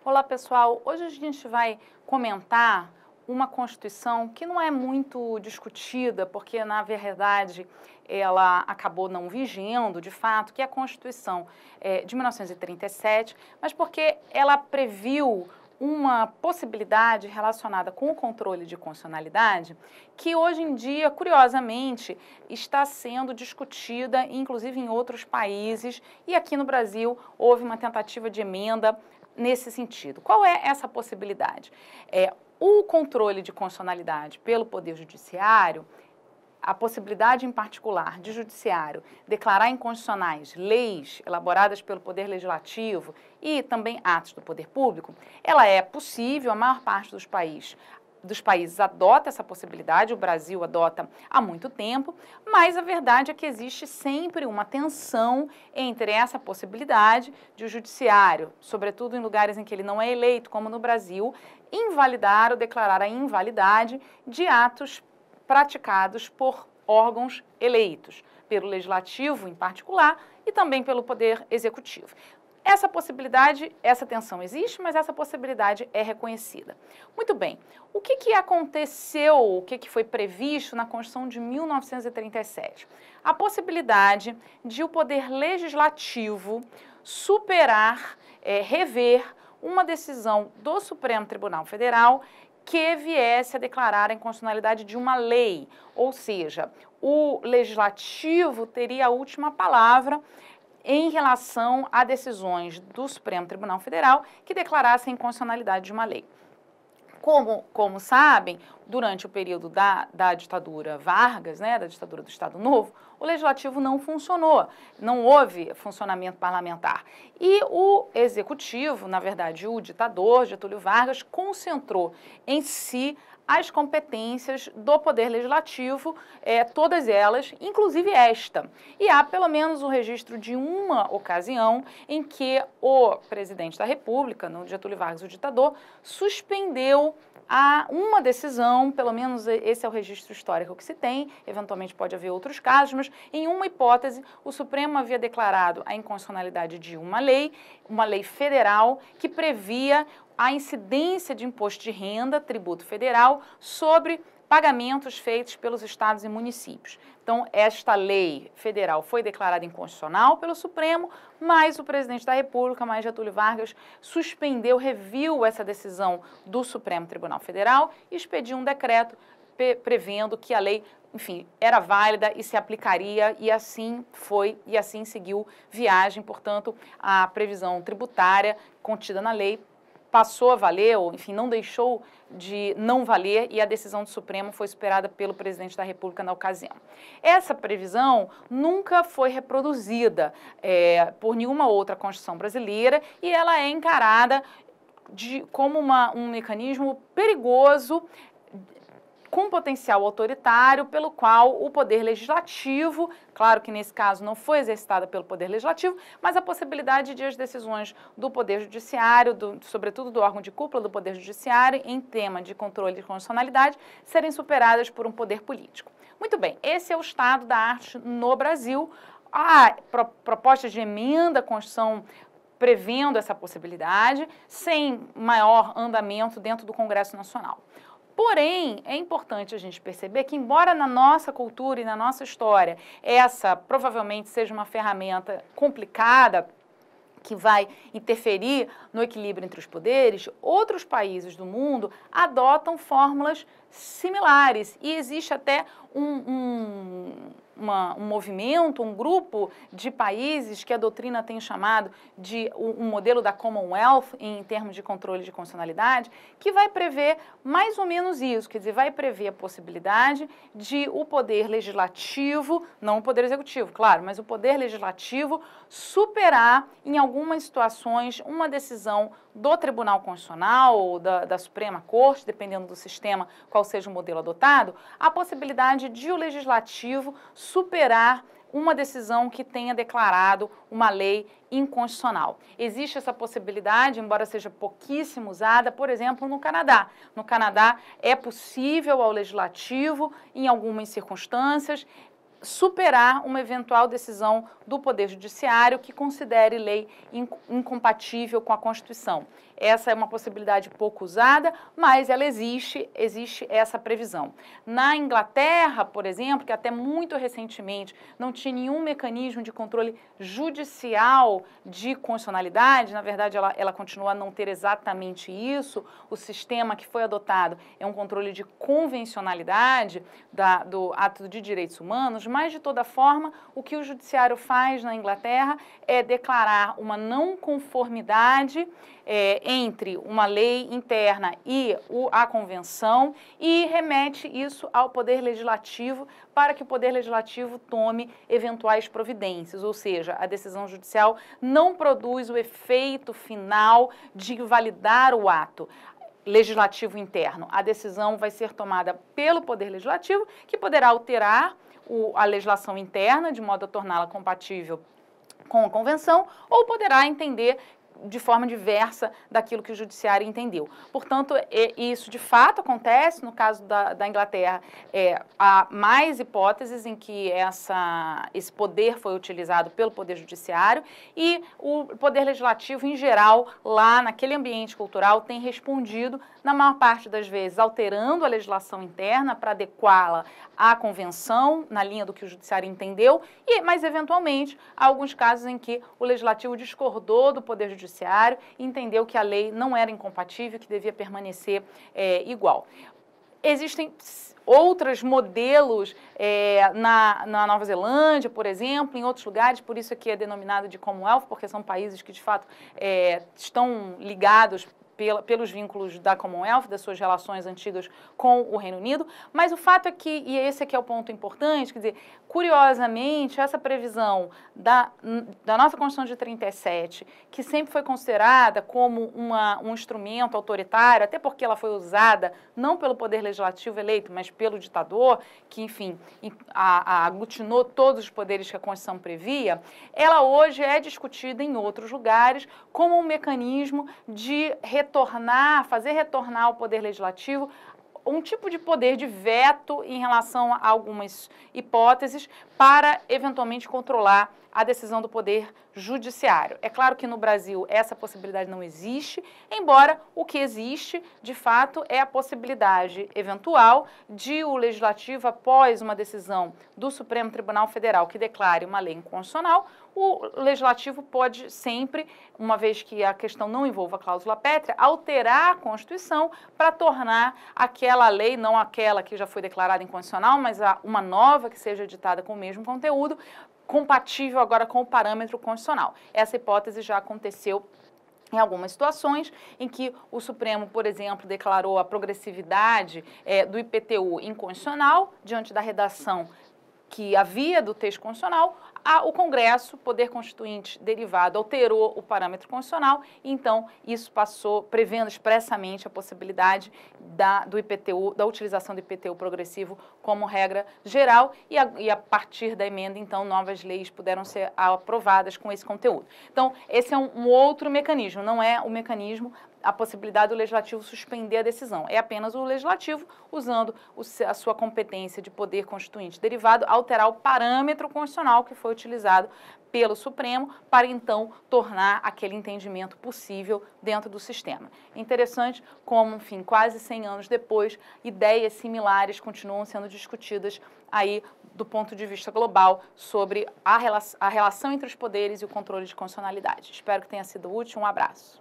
Olá, pessoal. Hoje a gente vai comentar uma Constituição que não é muito discutida, porque, na verdade, ela acabou não vigendo, de fato, que é a Constituição de 1937, mas porque ela previu uma possibilidade relacionada com o controle de constitucionalidade que hoje em dia, curiosamente, está sendo discutida, inclusive em outros países, e aqui no Brasil houve uma tentativa de emenda nesse sentido. Qual é essa possibilidade? O controle de constitucionalidade pelo Poder Judiciário, a possibilidade em particular de judiciário declarar inconstitucionais leis elaboradas pelo Poder Legislativo e também atos do Poder Público, ela é possível, a maior parte dos países adota essa possibilidade, o Brasil adota há muito tempo, mas a verdade é que existe sempre uma tensão entre essa possibilidade de o judiciário, sobretudo em lugares em que ele não é eleito, como no Brasil, invalidar ou declarar a invalidade de atos praticados por órgãos eleitos, pelo Legislativo em particular e também pelo Poder Executivo. Essa possibilidade, essa tensão existe, mas essa possibilidade é reconhecida. Muito bem, o que aconteceu, o que foi previsto na Constituição de 1937? A possibilidade de o Poder Legislativo superar, rever uma decisão do Supremo Tribunal Federal que viesse a declarar a inconstitucionalidade de uma lei, ou seja, o Legislativo teria a última palavra em relação a decisões do Supremo Tribunal Federal que declarassem a inconstitucionalidade de uma lei. Como sabem, durante o período da ditadura Vargas, da ditadura do Estado Novo, o Legislativo não funcionou, não houve funcionamento parlamentar. E o Executivo, na verdade o ditador Getúlio Vargas, concentrou em si as competências do Poder Legislativo, todas elas, inclusive esta. E há pelo menos o registro de uma ocasião em que o presidente da República, no Getúlio Vargas, o ditador, suspendeu uma decisão, pelo menos esse é o registro histórico que se tem, eventualmente pode haver outros casos, mas em uma hipótese o Supremo havia declarado a inconstitucionalidade de uma lei federal que previa a incidência de imposto de renda, tributo federal, sobre pagamentos feitos pelos estados e municípios. Então, esta lei federal foi declarada inconstitucional pelo Supremo, mas o presidente da República, mais Getúlio Vargas, suspendeu, reviu essa decisão do Supremo Tribunal Federal e expediu um decreto prevendo que a lei, enfim, era válida e se aplicaria, e assim foi, e assim seguiu viagem. Portanto, a previsão tributária contida na lei passou a valer, ou enfim, não deixou de não valer, e a decisão do Supremo foi superada pelo presidente da República na ocasião. Essa previsão nunca foi reproduzida por nenhuma outra Constituição brasileira e ela é encarada como um mecanismo perigoso, com potencial autoritário, pelo qual o Poder Legislativo, claro que nesse caso não foi exercitada pelo Poder Legislativo, mas a possibilidade de as decisões do Poder Judiciário, sobretudo do órgão de cúpula do Poder Judiciário, em tema de controle de constitucionalidade, serem superadas por um poder político. Muito bem, esse é o estado da arte no Brasil. Há propostas de emenda à Constituição prevendo essa possibilidade, sem maior andamento dentro do Congresso Nacional. Porém, é importante a gente perceber que, embora na nossa cultura e na nossa história essa provavelmente seja uma ferramenta complicada, que vai interferir no equilíbrio entre os poderes, outros países do mundo adotam fórmulas similares e existe até um movimento, um grupo de países que a doutrina tem chamado de um modelo da Commonwealth em termos de controle de constitucionalidade, que vai prever mais ou menos isso, quer dizer, vai prever a possibilidade de o poder legislativo, não o poder executivo, claro, mas o poder legislativo superar em algumas situações uma decisão do Tribunal Constitucional ou da Suprema Corte, dependendo do sistema, qual seja o modelo adotado, a possibilidade de o legislativo superar uma decisão que tenha declarado uma lei inconstitucional. Existe essa possibilidade, embora seja pouquíssimo usada, por exemplo, no Canadá. No Canadá é possível ao legislativo, em algumas circunstâncias, superar uma eventual decisão do Poder Judiciário que considere lei incompatível com a Constituição. Essa é uma possibilidade pouco usada, mas ela existe essa previsão. Na Inglaterra, por exemplo, que até muito recentemente não tinha nenhum mecanismo de controle judicial de constitucionalidade, na verdade ela continua a não ter exatamente isso, o sistema que foi adotado é um controle de convencionalidade do ato de direitos humanos, mas de toda forma o que o judiciário faz na Inglaterra é declarar uma não conformidade entre uma lei interna e a convenção e remete isso ao Poder Legislativo para que o Poder Legislativo tome eventuais providências, ou seja, a decisão judicial não produz o efeito final de validar o ato legislativo interno. A decisão vai ser tomada pelo Poder Legislativo, que poderá alterar a legislação interna de modo a torná-la compatível com a convenção, ou poderá entender de forma diversa daquilo que o judiciário entendeu. Portanto, isso de fato acontece, no caso da Inglaterra, há mais hipóteses em que esse poder foi utilizado pelo Poder Judiciário e o Poder Legislativo, em geral, lá naquele ambiente cultural, tem respondido, na maior parte das vezes, alterando a legislação interna para adequá-la à convenção, na linha do que o judiciário entendeu, mas, eventualmente, há alguns casos em que o Legislativo discordou do Poder Judiciário e entendeu que a lei não era incompatível, que devia permanecer igual. Existem outros modelos na Nova Zelândia, por exemplo, em outros lugares, por isso aqui é denominado de Commonwealth, porque são países que, de fato, estão ligados pelos vínculos da Commonwealth, das suas relações antigas com o Reino Unido, mas o fato é que, e esse aqui é o ponto importante, quer dizer, curiosamente, essa previsão da nossa Constituição de 37, que sempre foi considerada como um instrumento autoritário, até porque ela foi usada não pelo Poder Legislativo eleito, mas pelo ditador, que, enfim, aglutinou todos os poderes que a Constituição previa, ela hoje é discutida em outros lugares como um mecanismo de fazer retornar ao Poder Legislativo um tipo de poder de veto em relação a algumas hipóteses para, eventualmente, controlar a decisão do Poder Judiciário. É claro que no Brasil essa possibilidade não existe, embora o que existe, de fato, é a possibilidade eventual de o Legislativo, após uma decisão do Supremo Tribunal Federal que declare uma lei inconstitucional, o Legislativo pode sempre, uma vez que a questão não envolva cláusula pétrea, alterar a Constituição para tornar aquela lei, não aquela que já foi declarada inconstitucional, mas uma nova que seja editada com o mesmo conteúdo, compatível agora com o parâmetro constitucional. Essa hipótese já aconteceu em algumas situações em que o Supremo, por exemplo, declarou a progressividade do IPTU inconstitucional diante da redação que havia do texto constitucional, o Congresso, Poder Constituinte derivado, alterou o parâmetro constitucional e, então, isso passou prevendo expressamente a possibilidade do IPTU, da utilização do IPTU progressivo como regra geral e a partir da emenda, então, novas leis puderam ser aprovadas com esse conteúdo. Então, esse é um outro mecanismo, não é o mecanismo a possibilidade do Legislativo suspender a decisão. É apenas o Legislativo, usando a sua competência de poder constituinte derivado, alterar o parâmetro constitucional que foi utilizado pelo Supremo para, então, tornar aquele entendimento possível dentro do sistema. Interessante como, enfim, quase 100 anos depois, ideias similares continuam sendo discutidas aí do ponto de vista global sobre a relação entre os poderes e o controle de constitucionalidade. Espero que tenha sido útil. Um abraço.